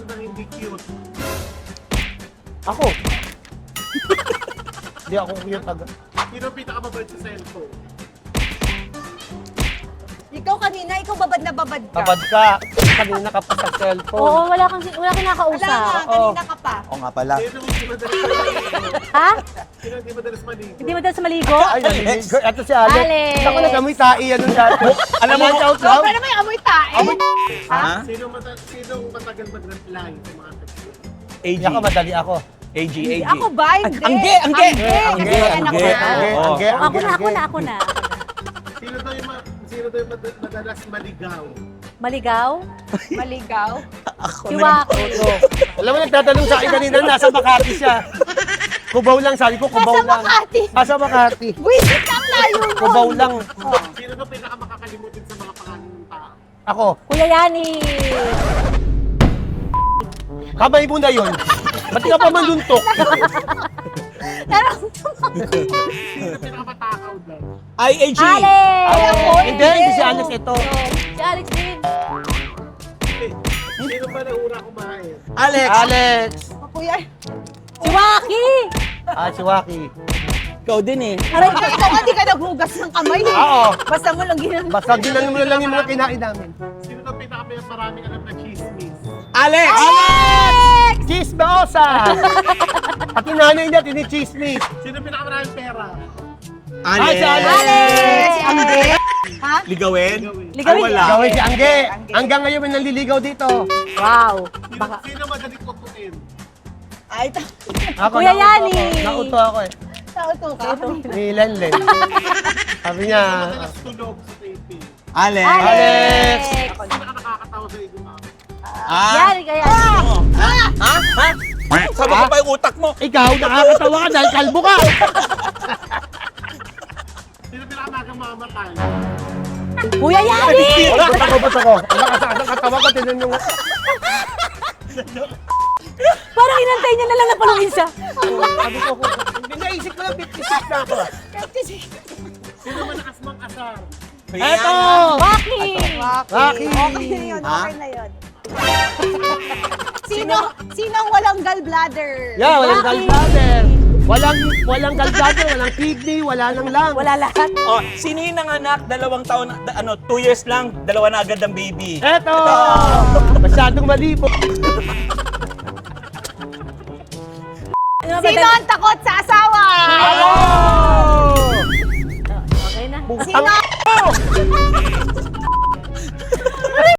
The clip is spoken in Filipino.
pinakakantang hindi cute? Ako. Hindi ako cute agad. Sino ang pinakamabait sa cellphone? Ikaw kanina, ikaw babad na babad ka. Babad ka. Kanina ka pa sa cellphone. Oo, wala kang Wala kinakausap. nga, kanina ka pa. Oo nga pala. Sino ang hindi madalas maligo? Ha? Sino ang hindi madalas maligo? Hindi mo dahil sa maligo? Ay, naliligo. Ito si Alex. Alex. Ako nagamoy tai yan nung dati. Alam mo, shout Ikaw out. pa naman yung amoy tae. Ha? Sino ang matagal mag-reply sa mga text? AG. Hindi ako madali ako. AG, Hindi, AG. ako ba? Hindi. Angge, angge. Angge, kasi anak ko na. Oo. Ako na. Sino daw yung madalas maligaw? Maligaw? Maligaw. Si Waki. Alam mo, nagtatanong sa akin kanina, nasa Makati siya. Kubaw lang, sabi ko, kubaw Nasa lang. Makati. Nasa Makati. Wisit ang layo mo. Kubaw lang. Sino daw pinakamakakalimutin sa mga pangalan ng tao? Ako. Kuya Yani. Kamay mo na yun. Ba't ka pa manuntok? Sino pinakamatakaw daw? Ay, AG. Alex! Ay, ako, Hindi, hindi si Alex ito. Si Alex din. Sino ba nauna kumain? Alex. Alex. Kuya, Si Waki! Si Waki. Ikaw din eh. aray ka, ikaw nga di ka naghugas ng kamay. Oo. Basta mo lang ginagawa. Basta ginanong mo lang yung mga kinain namin. Sino daw pinakamaraming alam na chismis? Alex! Chismosa! Pati nanay niya, tinichismis. Sino pinakamaraming pera? Ay, si Alex! Alex! Angge? Ha? Ligawin? Ligawin. Ay, wala. Gawin si Angge. Hanggang ngayon may nanliligaw dito. Wow. Sino madaling kutuin? Ay, Ako, Kuya nauto Yani. ako. Nauto ako eh. tauto ka. Ni Lenlen. Sabi niya, Madalas tulog sa taping. Alex. Alex! Sino ka nakakatawa sa iyo? Ah? Yan, kaya. Ha? Ha? Sabi ko pa yung utak mo. Ikaw, nakakatawa ka dahil kalbo ka. Sino pinakamagang mamatay? Kuya Yani! Ba't ako? Ang katawa ko, tinan yung... Parang inantay niya na lang na paluin siya. Sabi ko, hindi naisip ko lang, 56 na ako. Sino malakas mang asar? Eto! Waki! Rocky! Okay na yun, Ha? okay na yun. Sino ang walang gallbladder? Yeah, walang Rocky! gallbladder. Walang gallbladder, walang kidney, wala nang lang. Wala lahat. Oh, sino yung nanganak? 2 taon, 2 years lang, 2 na agad ang baby. Eto! Masyadong malibo. Sino ang takot sa asawa? Okay na. Sino?